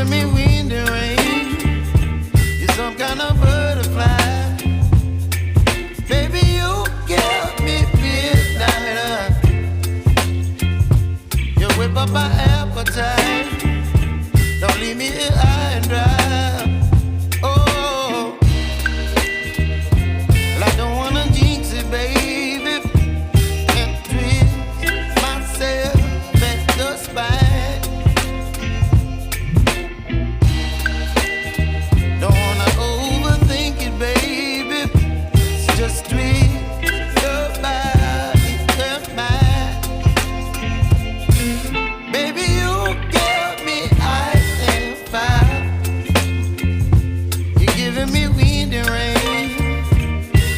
giving me wind and rain. You're some kind of butterfly. Baby, you give me midnight. You whip up my appetite. Don't leave me here high and dry. Oh, well, I don't wanna jinx it, baby, and twist myself at the spine. Don't wanna overthink it, baby. It's just twist your body and mine. Baby, you give me ice and fire. You're giving me wind and rain.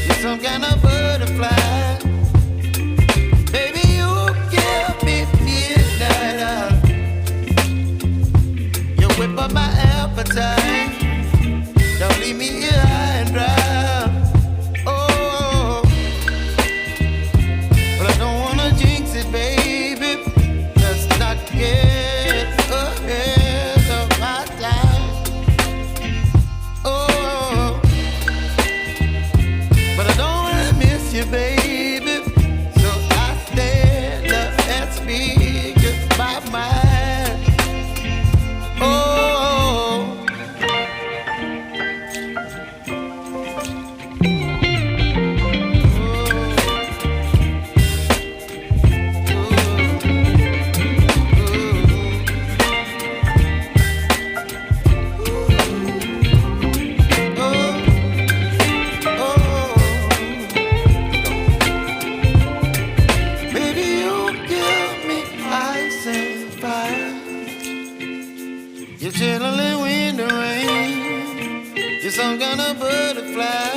You're some kind of butterfly. Baby, you give me midnight. You whip up my appetite. Don't leave me here high and dry. Oh, but I don't wanna jinx it, baby. Let's not get ahead of my time. Oh, but I don't wanna miss you, baby. So I stand up and speak my mind. Oh. Baby, you give me ice and fire. You're chilling wind and rain. You're some kind of butterfly.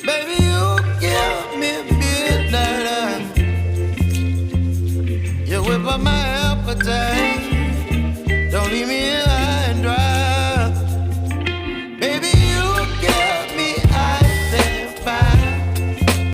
Baby, you give me midnight. You whip up my appetite.